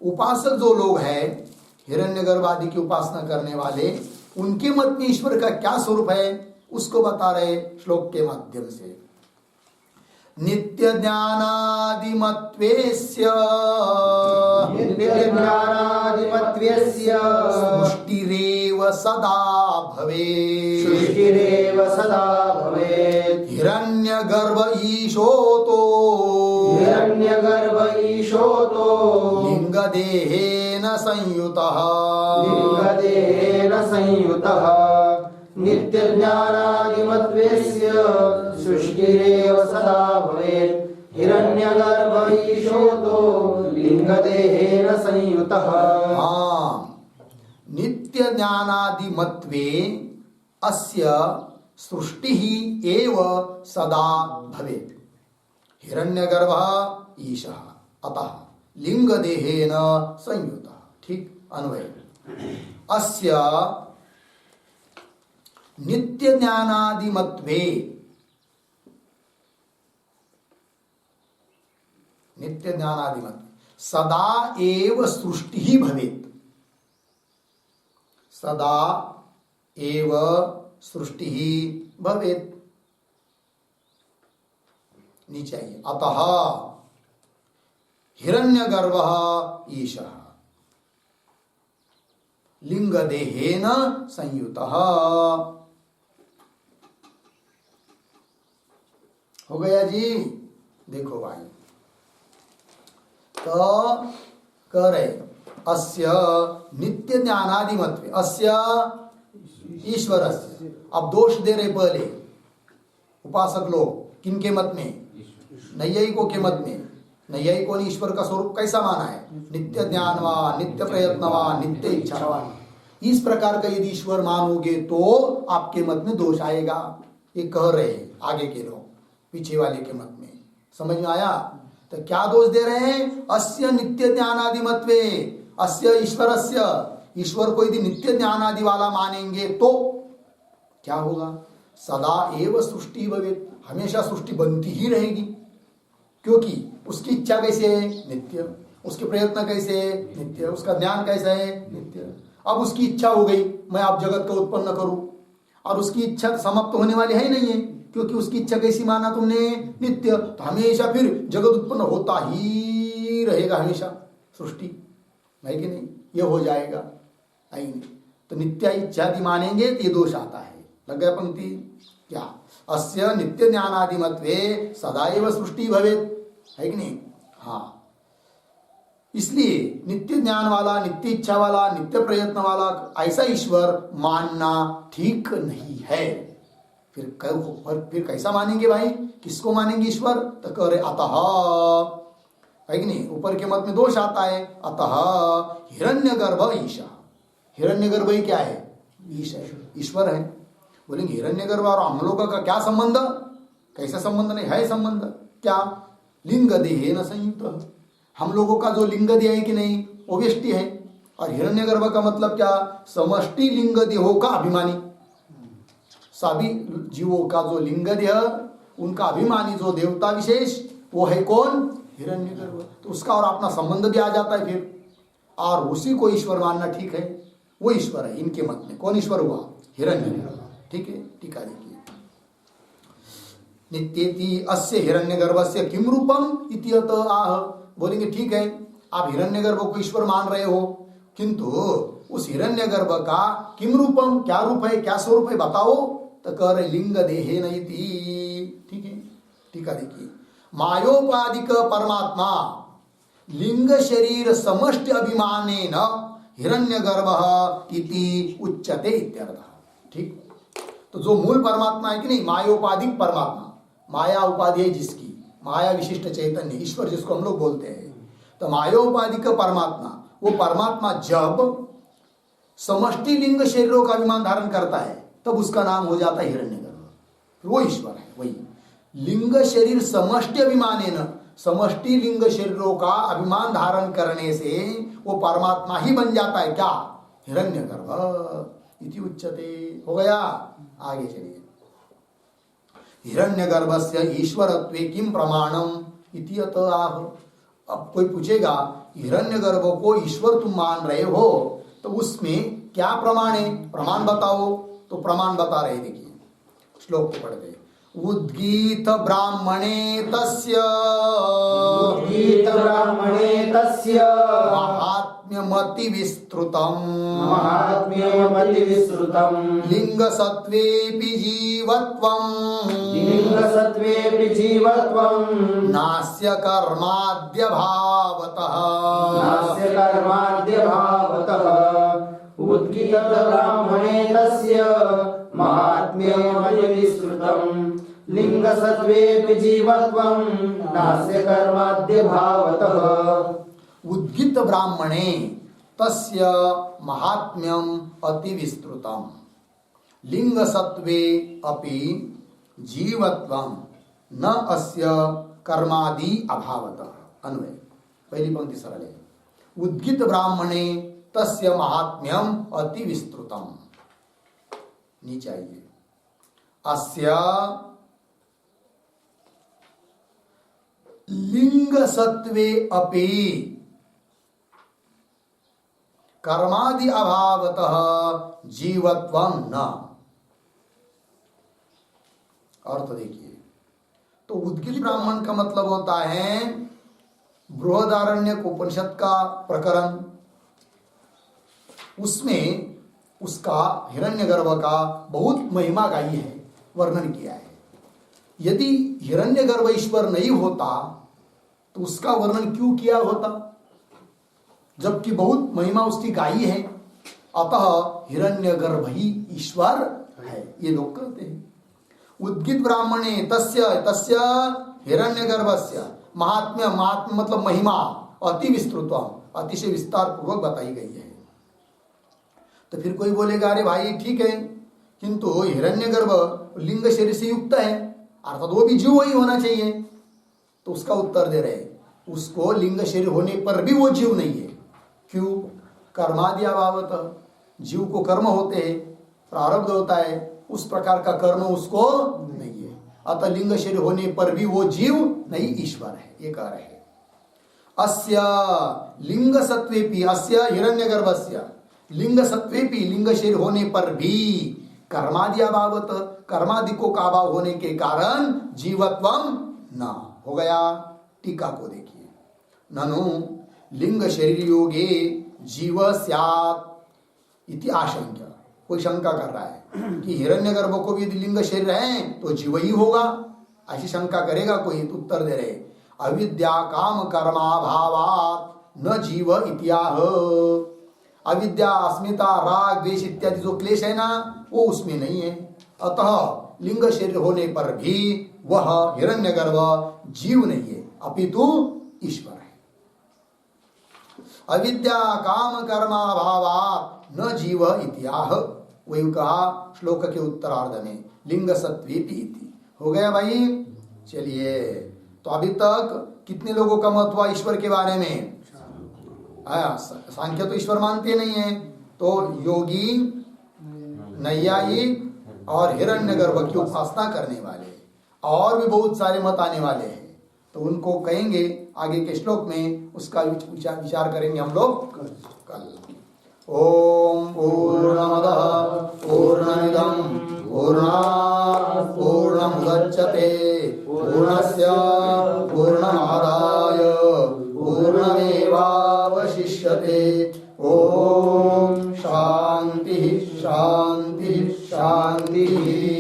उपासक जो लोग हैं, हिरण्यगर्भ आदि की उपासना करने वाले, उनके मत में ईश्वर का क्या स्वरूप है उसको बता रहे श्लोक के माध्यम से। नित्य ज्ञानादिमत्वेस्य, नित्य ज्ञानादिमत्वेस्य सृष्टिरेव सदा भवेत्, सृष्टिरेव सदा भवेत्। हिरण्यगर्भ ईशोतो, हिरण्यगर्भ ईशोतो लिंगदेहेन संयुतः, लिंगदेहेन संयुतः। नित्य ज्ञानादिमत्वेस्य सृष्टिरेव सदा भवेत्, हिरण्यगर्भ ईशोतो लिंगदेहेन संयुतः। हाँ, नित्य ज्ञानादिमत्वे अस्य सृष्टिः एव सदा भवेत्, हिरण्यगर्भ ईशः अतः लिंगदेहेन संयुतः। ठीक अन्वय। अस्य नित्य ज्ञानादिमत्वे, नित्य ज्ञानादिमत्वे सदा एव सृष्टि ही भवेत्, सदा एव सृष्टि ही भवेत्। नीचे आइए। अतः हिरण्यगर्भः ईशः लिंगदेहेन संयुतः। हो गया जी। देखो भाई, तो कह रहे अस्य नित्य ज्ञानादिमत्वे, अस्य ईश्वरस्य। अब दोष दे रहे पहले उपासक लोग, किनके मत में? नैयायिकों के मत में। नैयायिकों ने ईश्वर का स्वरूप कैसा माना है? नित्य ज्ञानवान, नित्य प्रयत्नवान, नित्य इच्छावान। इस प्रकार का यदि ईश्वर मानोगे तो आपके मत में दोष आएगा। ये कह रहे हैं आगे के लोग, पीछे वाले के मत में। समझ में आया? तो क्या दोष दे रहे हैं? अस्य नित्य ज्ञानादिमत्वे, अस्य ईश्वरस्य, ईश्वर को यदि नित्य ज्ञानादि वाला मानेंगे तो क्या होगा? सदा एव सृष्टि भवेत्, हमेशा सृष्टि बनती ही रहेगी। क्योंकि उसकी इच्छा कैसे है? नित्य। उसके प्रयत्न कैसे है? नित्य। उसका ज्ञान कैसा है? नित्य। अब उसकी इच्छा हो गई मैं आप जगत को उत्पन्न करूं, और उसकी इच्छा समाप्त होने वाली है नहीं है, क्योंकि उसकी इच्छा कैसी माना तुमने? नित्य। तो हमेशा फिर जगत उत्पन्न होता ही रहेगा, हमेशा सृष्टि है कि नहीं? ये हो जाएगा नहीं। तो नित्य इच्छादि मानेंगे तो ये दोष आता है। लग गया पंक्ति? क्या? अस्य नित्य ज्ञानादिमत्वे सदैव सृष्टि भवेत्, है कि नहीं? हाँ, इसलिए नित्य ज्ञान वाला, नित्य इच्छा वाला, नित्य प्रयत्न वाला ऐसा ईश्वर मानना ठीक नहीं है। फिर कैसा मानेंगे भाई? किसको मानेंगे ईश्वर? तो कह रहे अतः, है कि नहीं? ऊपर के मत में दोष आता है। अतः हिरण्यगर्भ ईशा, हिरण्यगर्भ ही क्या है? ईश है, ईश्वर है। बोलेंगे हिरण्यगर्भ और हम लोगों का क्या संबंध? कैसा संबंध? नहीं है संबंध। क्या? लिंग देहेन संयुक्त। हम लोगों का जो लिंग देह है कि नहीं, वो व्यष्टि है। और हिरण्यगर्भ का मतलब क्या? समष्टि लिंग देहों का अभिमानी। सभी जीवों का जो लिंग देह, उनका अभिमानी जो देवता विशेष, वो है कौन? हिरण्यगर्भ, तो उसका और अपना संबंध भी आ जाता है फिर, और उसी को ईश्वर मानना ठीक है, वो ईश्वर है इनके मत में। कौन ईश्वर हुआ? हिरण्यगर्भ। ठीक है, टीका देखिए, नित्येति अस्य हिरण्यगर्भस्य किम रूपम इत्यत आह। बोलेंगे ठीक है, आप हिरण्यगर्भ को ईश्वर मान रहे हो, किंतु उस हिरण्यगर्भ का किम रूपम, क्या रूप है, क्या स्वरूप है बताओ। तो कह रहे लिंग देहे नहीं थी। ठीक है, टीका देखिए, मायोपाधिक परमात्मा लिंग शरीर समष्टि अभिमानेन हिरण्यगर्भ इति उच्यते इत्यर्थ। ठीक, तो जो मूल परमात्मा है कि नहीं, मायोपाधिक परमात्मा, माया उपाधि है जिसकी, माया विशिष्ट चैतन्य ईश्वर जिसको हम लोग बोलते हैं, तो मायोपाधिक परमात्मा, वो परमात्मा जब समष्टि लिंग शरीरों का अभिमान धारण करता है तब उसका नाम हो जाता है हिरण्यगर्भ, वो ईश्वर है। वही लिंग शरीर समष्टि अभिमानेन, समष्टि लिंग शरीरों का अभिमान धारण करने से वो परमात्मा ही बन जाता है, क्या? हिरण्यगर्भ इति उच्यते। हो गया, आगे चलिए, हिरण्यगर्भस्य ईश्वरत्वे किम प्रमाणम इति अत आह। अब कोई पूछेगा हिरण्यगर्भ को ईश्वर तुम मान रहे हो, तो उसमें क्या प्रमाण है, प्रमाण बताओ। तो प्रमाण बता रहे, देखिए श्लोक को पढ़ते, उद्गीत ब्राह्मणे तस्य, उद्गीत ब्राह्मणे तस्य महात्म्यमति विस्तृतम्, महात्म्यमति विस्तृतम्, लिंग सत्वेपि जीवत्वम्, लिंग सत्वेपि जीवत्वम्, नास्य कर्माद्य भावतः, नास्य कर्माद्य भावतः। उद्गीत ब्राह्मणे तस्य महात्म्यमति विस्तृतम्, लिंग सत्वेपि जीवत्वम्, नास्य कर्माद्य भावतः। उद्गीत ब्राह्मणे तस्य महात्म्यम अति विस्तृतम्, लिंग सत्वे अपि जीवत्वम्, न अस्य कर्मादि अभावतः। अन्वय, पहली पंक्ति सरल है, उद्गीत ब्राह्मणे तस्य महात्म्यम अति विस्तृतम्, नीचे आइए, अस्य लिंग सत्वे अपि कर्मादि अभावतः जीवत्वं न। अर्थ देखिए, तो उद्गीत ब्राह्मण का मतलब होता है बृहदारण्यक उपनिषद का प्रकरण, उसमें उसका हिरण्यगर्भ का बहुत महिमा गाई है, वर्णन किया है। यदि हिरण्यगर्भ ईश्वर नहीं होता तो उसका वर्णन क्यों किया होता, जबकि बहुत महिमा उसकी गाई है। अतः हिरण्यगर्भ ही ईश्वर है, ये लोग कहते हैं। उद्गीत ब्राह्मणे तस्य, तस्य हिरण्यगर्भस्य महात्म्य, महात्म्य मतलब महिमा, अति विस्तृतम, अतिशय विस्तार पूर्वक बताई गई है। तो फिर कोई बोलेगा अरे भाई ठीक है, किंतु हिरण्यगर्भ लिंग शरीर से युक्त है, अर्थात वो भी जीव ही होना चाहिए। तो उसका उत्तर दे रहे, उसको लिंग शरीर होने पर भी वो जीव नहीं है। क्यों? कर्मादि अभावत, जीव को कर्म होते हैं, प्रारब्ध होता है, उस प्रकार का कर्म उसको नहीं है, अतः लिंग शरीर होने पर भी वो जीव नहीं, ईश्वर है, ये कह रहे हैं। अस्य लिंग सत्वेपि, अस्य हिरण्यगर्भस्य लिंग सत्वेपि, लिंग शरीर होने पर भी कर्मादि अभावत, कर्मादि को का अभाव होने के कारण जीवत्वम न। हो गया, टीका को देखिए, ननु लिंग शरीर योगे जीव स्यात् इति आशंका। कोई शंका कर रहा है कि हिरण्यगर्भ को भी यदि लिंग शरीर है तो जीव ही होगा, ऐसी शंका करेगा कोई, तो उत्तर दे रहे, अविद्या काम कर्माभावात् न जीव इत्याह। अविद्या, अस्मिता, राग, द्वेष इत्यादि जो क्लेश है ना, वो उसमें नहीं है, अतः लिंग शरीर होने पर भी वह हिरण्यगर्भ जीव नहीं है, अपितु ईश्वर है। अविद्या काम कर्माभावात् न जीव इत्याह, वही कहा श्लोक के उत्तरार्ध में, लिंग सत्वेपि इति। हो गया भाई। चलिए, तो अभी तक कितने लोगों का मत हुआ ईश्वर के बारे में? सांख्य तो ईश्वर मानते नहीं है, तो योगी, नैयायिक और हिरण्यगर्भ की उपासना करने वाले और भी बहुत सारे मत आने वाले हैं। तो उनको कहेंगे आगे के श्लोक में उसका विचार करेंगे हम लोग कल। ओम पूर्णमदः पूर्णमिदं पूर्णात् पूर्णमुदच्यते पूर्णस्य